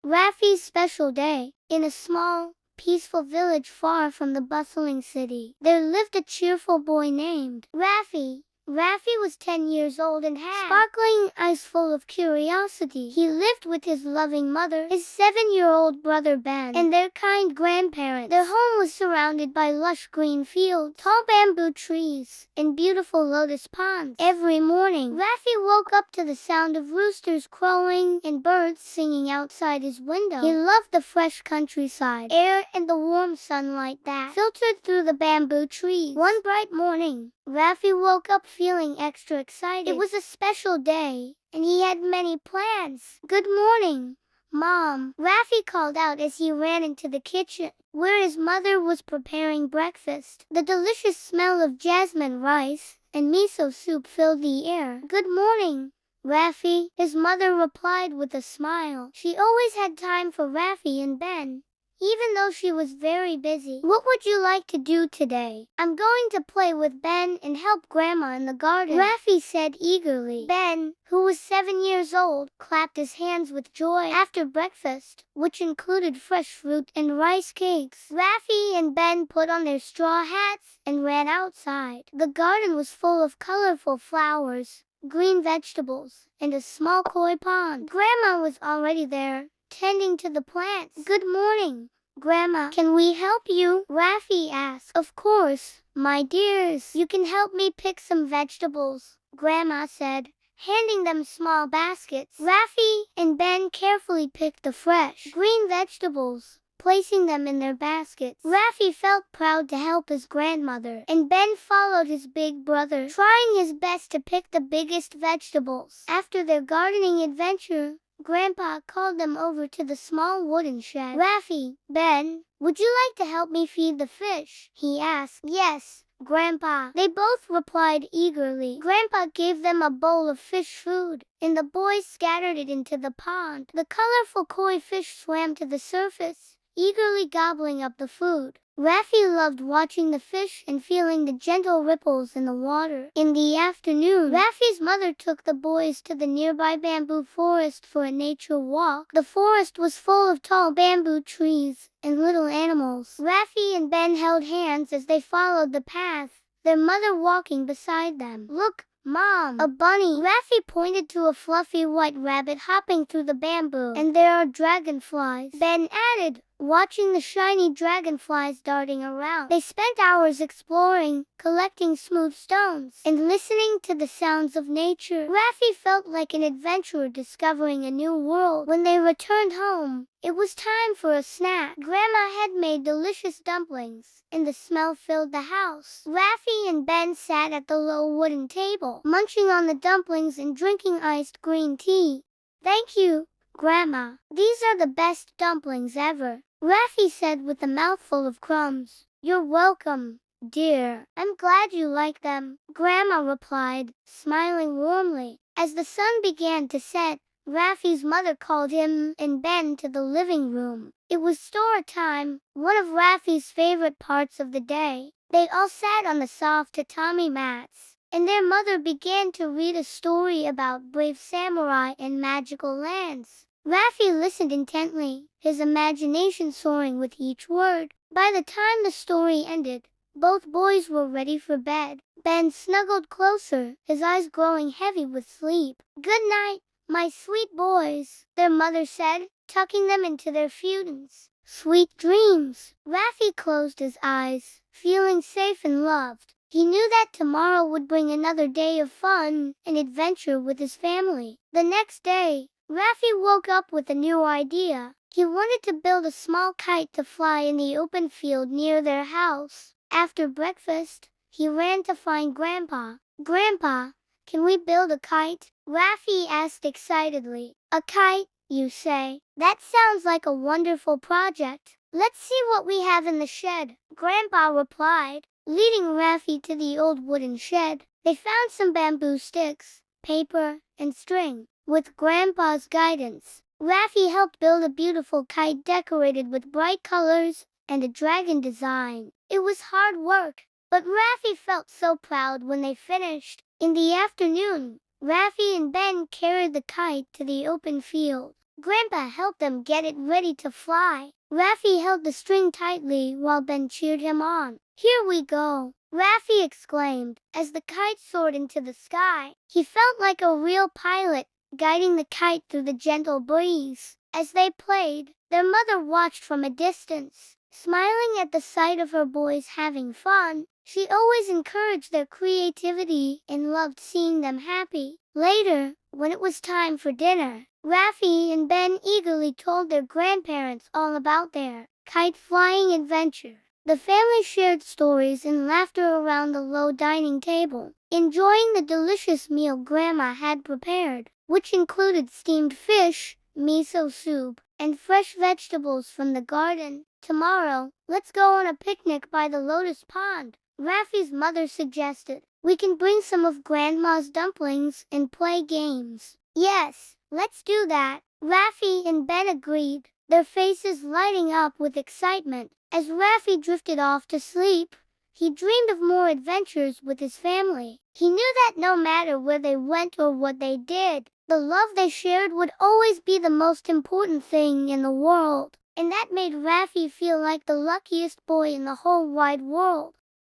Raffy's special day. In a small, peaceful village far from the bustling city, there lived a cheerful boy named Raffy. Raffy was 10 years old and had sparkling eyes full of curiosity. He lived with his loving mother, his 7-year-old brother Ben, and their kind grandparents. Their home was surrounded by lush green fields, tall bamboo trees, and beautiful lotus ponds. Every morning, Raffy woke up to the sound of roosters crowing and birds singing outside his window. He loved the fresh countryside air and the warm sunlight that filtered through the bamboo trees. One bright morning, Raffy woke up feeling extra excited. It was a special day, and he had many plans. "Good morning, Mom," Raffy called out as he ran into the kitchen, where his mother was preparing breakfast. The delicious smell of jasmine rice and miso soup filled the air. "Good morning, Raffy," his mother replied with a smile. She always had time for Raffy and Ben, even though she was very busy. "What would you like to do today?" "I'm going to play with Ben and help Grandma in the garden," Raffy said eagerly. Ben, who was 7 years old, clapped his hands with joy. After breakfast, which included fresh fruit and rice cakes, Raffy and Ben put on their straw hats and ran outside. The garden was full of colorful flowers, green vegetables, and a small koi pond. Grandma was already there, tending to the plants. "Good morning, Grandma. Can we help you?" Raffy asked. "Of course, my dears. You can help me pick some vegetables," Grandma said, handing them small baskets. Raffy and Ben carefully picked the fresh, green vegetables, placing them in their baskets. Raffy felt proud to help his grandmother, and Ben followed his big brother, trying his best to pick the biggest vegetables. After their gardening adventure, Grandpa called them over to the small wooden shed. "Raffy, Ben, would you like to help me feed the fish?" he asked. "Yes, Grandpa," they both replied eagerly. Grandpa gave them a bowl of fish food, and the boys scattered it into the pond. The colorful koi fish swam to the surface, eagerly gobbling up the food. Raffy loved watching the fish and feeling the gentle ripples in the water. In the afternoon, Raffy's mother took the boys to the nearby bamboo forest for a nature walk. The forest was full of tall bamboo trees and little animals. Raffy and Ben held hands as they followed the path, their mother walking beside them. "Look, Mom, a bunny!" Raffy pointed to a fluffy white rabbit hopping through the bamboo. "And there are dragonflies," Ben added, watching the shiny dragonflies darting around. They spent hours exploring, collecting smooth stones, and listening to the sounds of nature. Raffy felt like an adventurer discovering a new world. When they returned home, it was time for a snack. Grandma had made delicious dumplings, and the smell filled the house. Raffy and Ben sat at the low wooden table, munching on the dumplings and drinking iced green tea. "Thank you, Grandma. These are the best dumplings ever," Raffy said with a mouthful of crumbs. "You're welcome, dear. I'm glad you like them," Grandma replied, smiling warmly. As the sun began to set, Raffy's mother called him and Ben to the living room. It was story time, one of Raffy's favorite parts of the day. They all sat on the soft tatami mats, and their mother began to read a story about brave samurai and magical lands. Raffy listened intently, his imagination soaring with each word. By the time the story ended, both boys were ready for bed. Ben snuggled closer, his eyes growing heavy with sleep. "Good night, my sweet boys," their mother said, tucking them into their futons. "Sweet dreams." Raffy closed his eyes, feeling safe and loved. He knew that tomorrow would bring another day of fun and adventure with his family. The next day, Raffy woke up with a new idea. He wanted to build a small kite to fly in the open field near their house. After breakfast, he ran to find Grandpa. "Grandpa, can we build a kite?" Raffy asked excitedly. "A kite, you say? That sounds like a wonderful project. Let's see what we have in the shed," Grandpa replied. Leading Raffy to the old wooden shed, they found some bamboo sticks, paper, and string. With Grandpa's guidance, Raffy helped build a beautiful kite decorated with bright colors and a dragon design. It was hard work, but Raffy felt so proud when they finished. In the afternoon, Raffy and Ben carried the kite to the open field. Grandpa helped them get it ready to fly. Raffy held the string tightly while Ben cheered him on. "Here we go!" Raffy exclaimed as the kite soared into the sky. He felt like a real pilot, guiding the kite through the gentle breeze. As they played, their mother watched from a distance, smiling at the sight of her boys having fun. She always encouraged their creativity and loved seeing them happy. Later, when it was time for dinner, Raffy and Ben eagerly told their grandparents all about their kite-flying adventure. The family shared stories and laughter around the low dining table, enjoying the delicious meal Grandma had prepared, which included steamed fish, miso soup, and fresh vegetables from the garden. "Tomorrow, let's go on a picnic by the lotus pond," Raffy's mother suggested. "We can bring some of Grandma's dumplings and play games." "Yes, let's do that," Raffy and Ben agreed, their faces lighting up with excitement. As Raffy drifted off to sleep, he dreamed of more adventures with his family. He knew that no matter where they went or what they did, the love they shared would always be the most important thing in the world. And that made Raffy feel like the luckiest boy in the whole wide world.